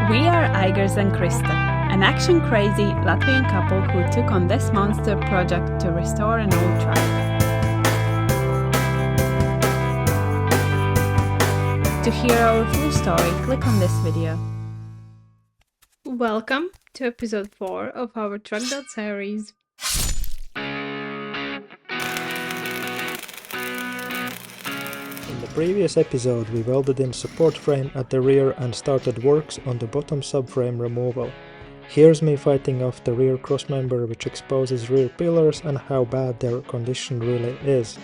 We are Aigars&Krista, an action-crazy Latvian couple who took on this monster project to restore an old truck. To hear our full story, click on this video. Welcome to episode 4 of our truck build series. In the previous episode we welded in support frame at the rear and started works on the bottom subframe removal. Here's me fighting off the rear crossmember, which exposes rear pillars and how bad their condition really is.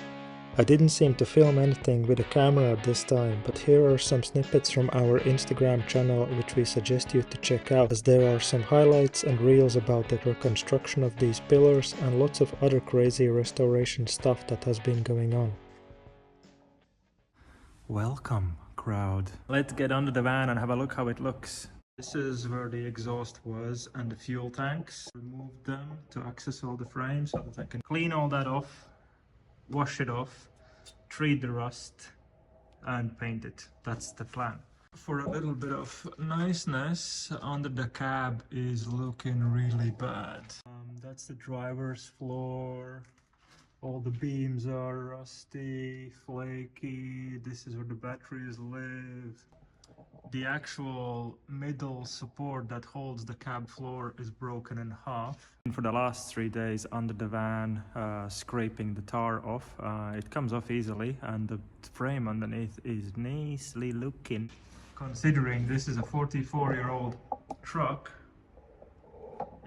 I didn't seem to film anything with a camera at this time, but here are some snippets from our Instagram channel which we suggest you to check out, as there are some highlights and reels about the reconstruction of these pillars and lots of other crazy restoration stuff that has been going on. Welcome, crowd. Let's get under the van and have a look how it looks. This is where the exhaust was and the fuel tanks. Removed them to access all the frames so that I can clean all that off, wash it off, treat the rust and paint it. That's the plan. For a little bit of niceness, under the cab is looking really bad. That's the driver's floor. All the beams are rusty, flaky. This is where the batteries live. The actual middle support that holds the cab floor is broken in half. For the last 3 days under the van, scraping the tar off. It comes off easily and the frame underneath is nicely looking. Considering this is a 44-year-old truck,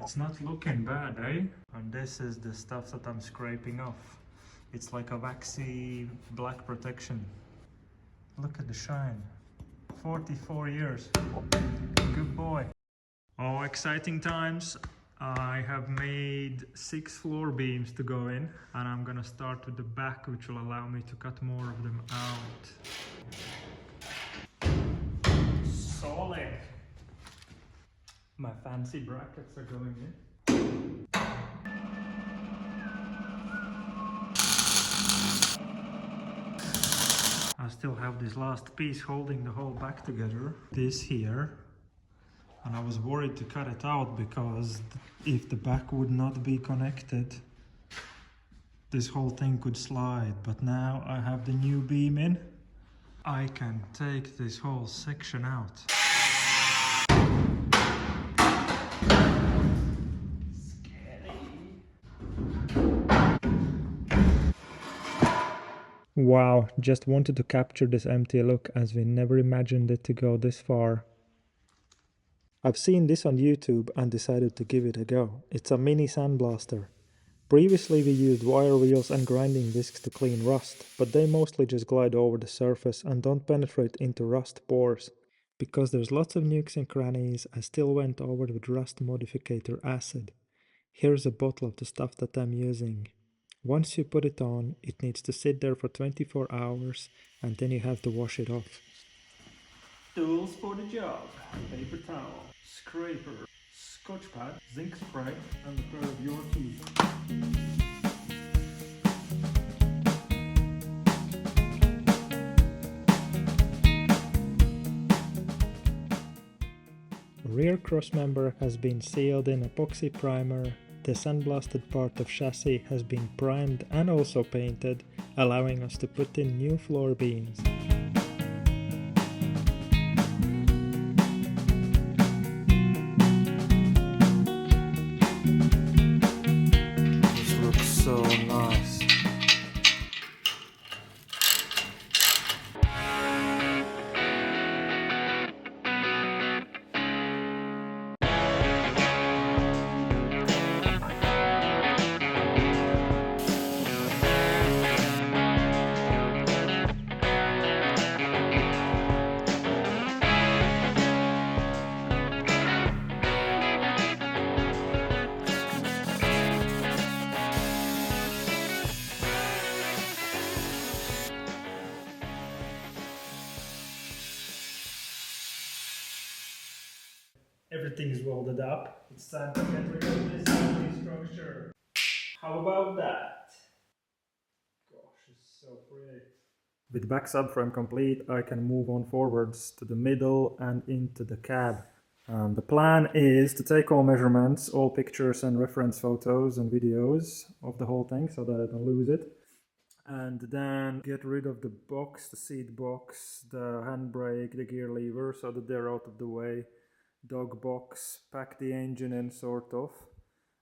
it's not looking bad, eh? And this is the stuff that I'm scraping off. It's like a waxy black protection. Look at the shine. 44 years. Good boy. Oh, exciting times. I have made 6 floor beams to go in, and I'm gonna start with the back, which will allow me to cut more of them out. Solid. My fancy brackets are going in. I still have this last piece holding the whole back together, this here, and I was worried to cut it out because if the back would not be connected, this whole thing could slide. But now I have the new beam in, I can take this whole section out. Wow, just wanted to capture this empty look as we never imagined it to go this far. I've seen this on YouTube and decided to give it a go. It's a mini sandblaster. Previously we used wire wheels and grinding discs to clean rust, but they mostly just glide over the surface and don't penetrate into rust pores. Because there's lots of nooks and crannies, I still went over with rust modificator acid. Here's a bottle of the stuff that I'm using. Once you put it on, it needs to sit there for 24 hours and then you have to wash it off. Tools for the job: paper towel, scraper, scotch pad, zinc spray and a pair of your keys. Rear crossmember has been sealed in epoxy primer. The sandblasted part of chassis has been primed and also painted, allowing us to put in new floor beams. This looks so nice. Everything is welded up. It's time to get rid of this ugly structure. How about that? Gosh, it's so pretty. With the back subframe complete, I can move on forwards to the middle and into the cab. The plan is to take all measurements, all pictures and reference photos and videos of the whole thing so that I don't lose it. And then get rid of the box, the seat box, the handbrake, the gear lever so that they're out of the way. Dog box, pack the engine in sort of.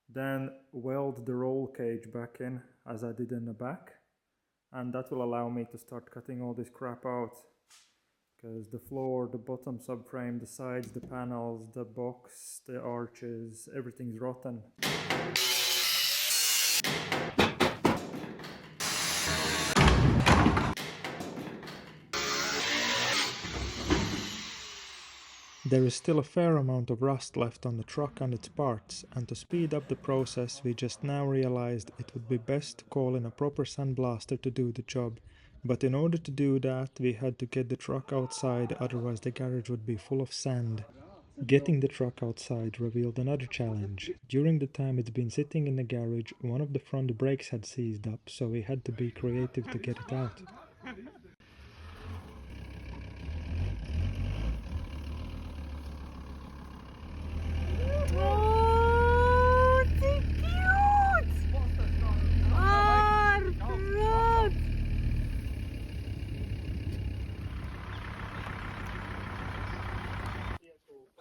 Then weld the roll cage back in as I did in the back. And that will allow me to start cutting all this crap out. Because the floor, the bottom subframe, the sides, the panels, the box, the arches, everything's rotten. There is still a fair amount of rust left on the truck and its parts, and to speed up the process we just now realized it would be best to call in a proper sandblaster to do the job. But in order to do that we had to get the truck outside, otherwise the garage would be full of sand. Getting the truck outside revealed another challenge. During the time it's been sitting in the garage, one of the front brakes had seized up, so we had to be creative to get it out.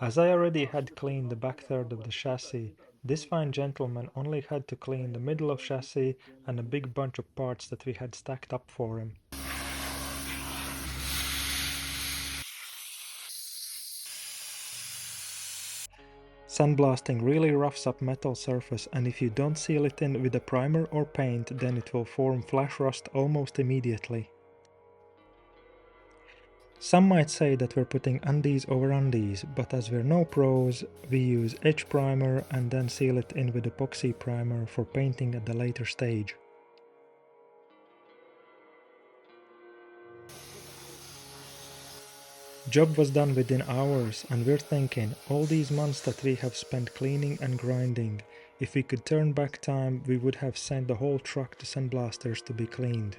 As I already had cleaned the back third of the chassis, this fine gentleman only had to clean the middle of chassis and a big bunch of parts that we had stacked up for him. Sandblasting really roughs up metal surface, and if you don't seal it in with a primer or paint, then it will form flash rust almost immediately. Some might say that we're putting undies over undies, but as we're no pros, we use edge primer and then seal it in with epoxy primer for painting at the later stage. Job was done within hours, and we're thinking, all these months that we have spent cleaning and grinding, if we could turn back time we would have sent the whole truck to sandblasters to be cleaned.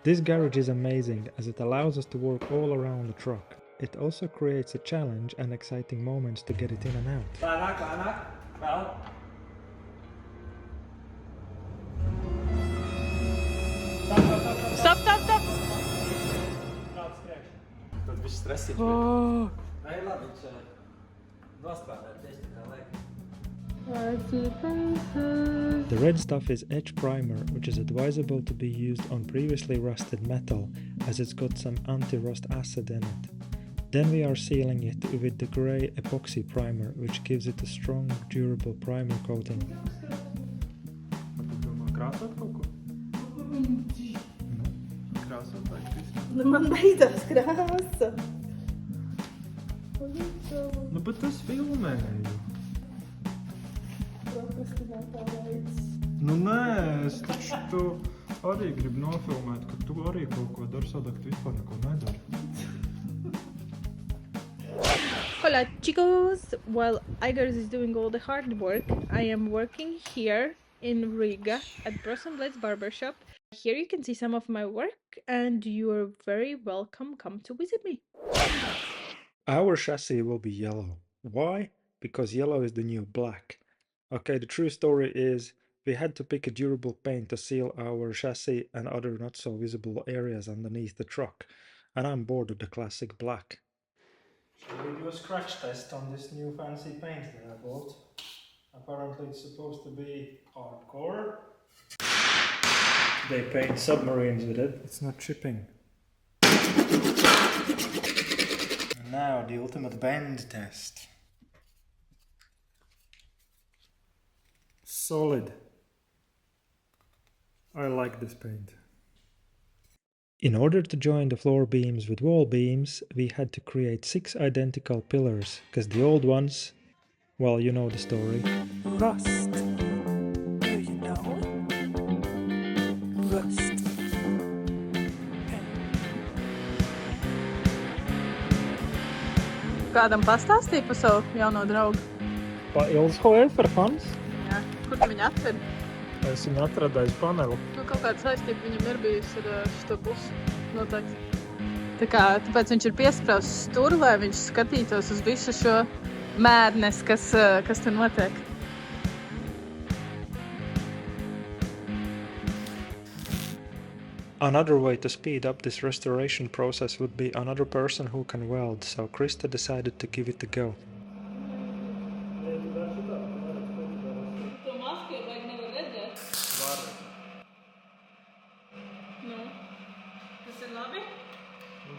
This garage is amazing as it allows us to work all around the truck. It also creates a challenge and exciting moments to get it in and out. Stop, stop, stop! Oh. The red stuff is edge primer, which is advisable to be used on previously rusted metal as it's got some anti-rust acid in it. Then we are sealing it with the grey epoxy primer, which gives it a strong, durable primer coating. Nu, bet es filmēju. Nu nē, es taču arī gribu nofilmēt, ka tu arī kaut ko dari, sadāk tu vispār neko nedari. Hola chicos! While Aigars is doing all the hard work, I am working here in Riga at Bros & Blades Barbershop. Here you can see some of my work and you are very welcome, come to visit me. Our chassis will be yellow. Why? Because yellow is the new black. Okay, the true story is we had to pick a durable paint to seal our chassis and other not so visible areas underneath the truck, and I'm bored of the classic black. Shall we do a scratch test on this new fancy paint that I bought? Apparently it's supposed to be hardcore. They paint submarines with it. It's not chipping. And now the ultimate bend test. Solid. I like this paint. In order to join the floor beams with wall beams, we had to create 6 identical pillars, because the old ones, well, you know the story. Rust. Do you know? Rust. Kādam pastāstīja par savu jauno draugu? Pa Ilzhoju par fans? Jā, kur tu viņu atradi? Es viņu atradu aiz paneli. Nu, kaut kāda saistība viņam ir bijusi ar šo pusi. Noteikti. Tā kā, tāpēc viņš ir piesprāstis tur, lai viņš skatītos uz visu šo mēdnes, kas tur notiek. Another way to speed up this restoration process would be another person who can weld, so Krista decided to give it a go.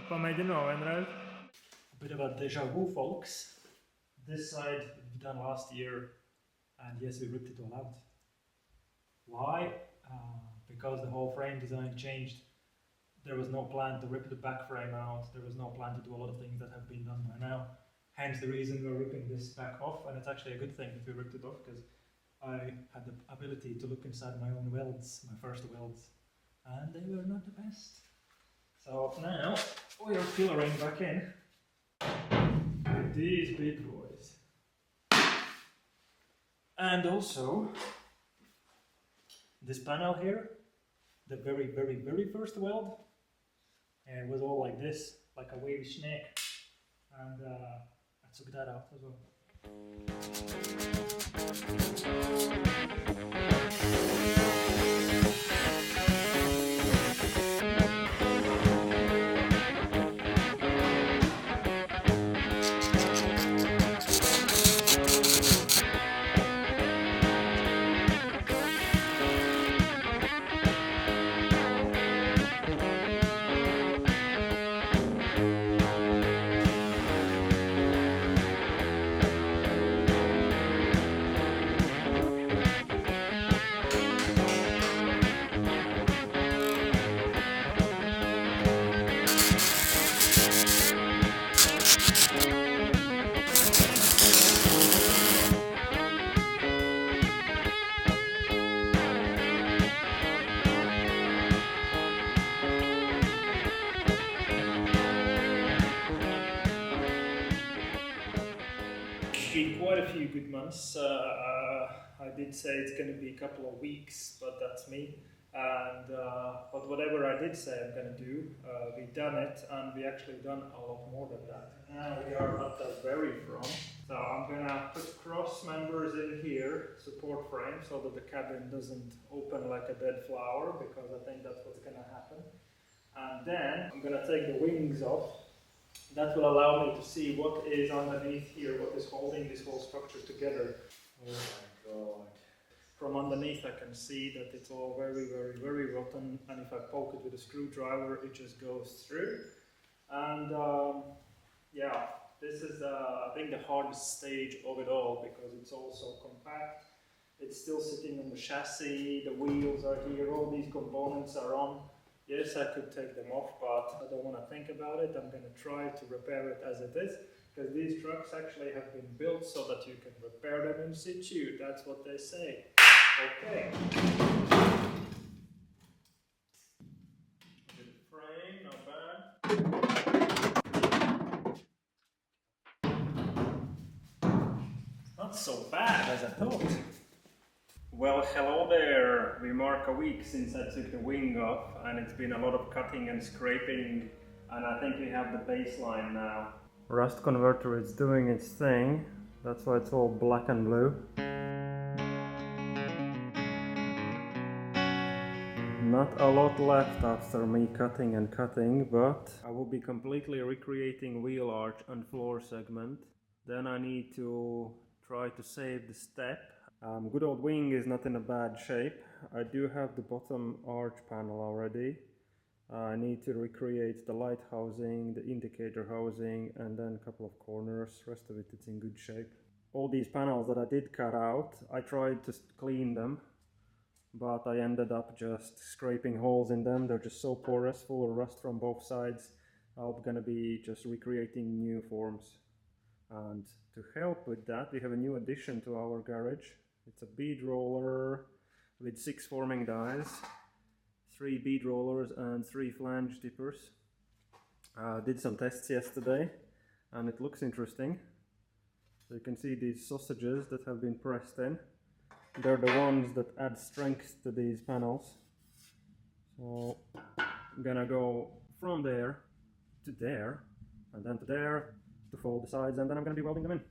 Pamēģinām vienreiz. A bit about deja vu, folks. This side we done last year, and yes, we ripped it all out. Why? Because the whole frame design changed. There was no plan to rip the back frame out. There was no plan to do a lot of things that have been done by now. Hence the reason we're ripping this back off, and it's actually a good thing that we ripped it off because I had the ability to look inside my own welds, my first welds, and they were not the best. So now we're fillering back in with these big boys. And also this panel here, the very, very, very first weld, it was all like this, like a wavy snake. And I took that out as well. Been quite a few good months. I did say it's going to be a couple of weeks, but that's me. And but whatever I did say I'm going to do, we've done it, and we actually done a lot more than that. Now we are at the very front, so I'm going to put cross members in here, support frame, so that the cabin doesn't open like a dead flower, because I think that's what's going to happen. And then I'm going to take the wings off. That will allow me to see what is underneath here, what is holding this whole structure together. Oh my god. From underneath I can see that it's all very, very, very rotten, and if I poke it with a screwdriver it just goes through. And yeah, this is I think the hardest stage of it all, because it's all so compact. It's still sitting on the chassis, the wheels are here, all these components are on. Yes, I could take them off, but I don't want to think about it. I'm going to try to repair it as it is, because these trucks actually have been built so that you can repair them in situ. That's what they say. Okay. Bit of frame, not bad. Not so bad as I thought. Well, hello there. We mark a week since I took the wing off, and it's been a lot of cutting and scraping, and I think we have the baseline now. Rust converter is doing its thing. That's why it's all black and blue. Not a lot left after me cutting and cutting, but I will be completely recreating wheel arch and floor segment. Then I need to try to save the step. Good old wing is not in a bad shape. I do have the bottom arch panel already. I need to recreate the light housing, the indicator housing, and then a couple of corners. Rest of it, it's in good shape. All these panels that I did cut out, I tried to clean them, but I ended up just scraping holes in them. They're just so porous, full of rust from both sides. I'm gonna be just recreating new forms. And to help with that, we have a new addition to our garage. It's a bead roller with 6 forming dies, 3 bead rollers and 3 flange dippers. Did some tests yesterday and it looks interesting. So you can see these sausages that have been pressed in. They're the ones that add strength to these panels. So I'm gonna go from there to there, and then to there, to fold the sides, and then I'm gonna be welding them in.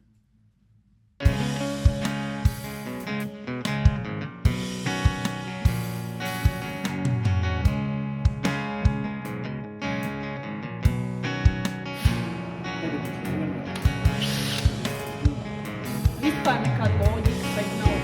Vispār nekāda loģika, bet nav.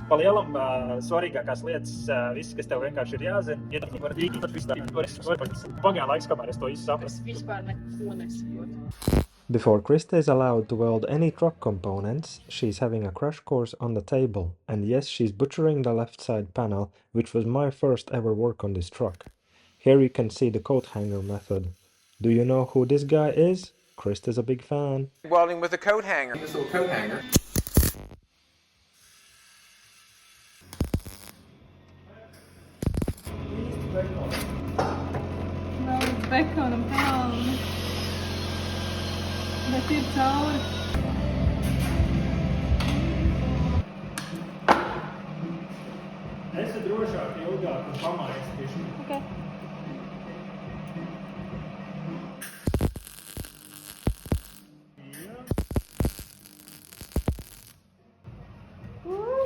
Pa lielam svarīgākās lietas, viss, kas tev vienkārši ir jāzina, ja tu vari rīkot visu tā, pagāja laiks, kamēr es to visu saprastu. Vispār neko nesaprotu. Before Krista is allowed to weld any truck components, she's having a crash course on the table. And yes, she's butchering the left side panel, which was my first ever work on this truck. Here you can see the coat hanger method. Do you know who this guy is? Krista's a big fan. Welding with a coat hanger. This little coat hanger. Vēl bekonam pelnu. Bet ir cauri. Esi drošāk, ilgāk un pamainīsi. Okay.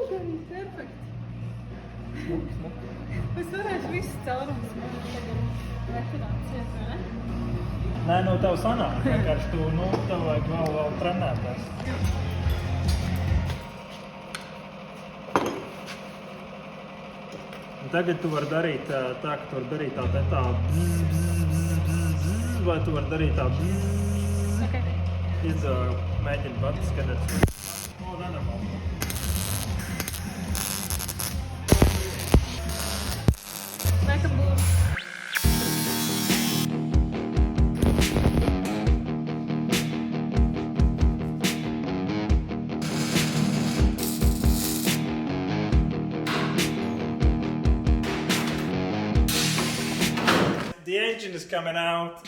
That is perfect. Es varētu visu caurumus tagad refinansēt, vai ne? Nē, no tev sanāk, vienkārši tu, tev vajag vēl trenēties. Un tagad tu vari darīt tā, ka tu vari darīt tā vai tu vari darīt tā mēģini pats skatīt. Nenormāli. Like a boom. The engine is coming out.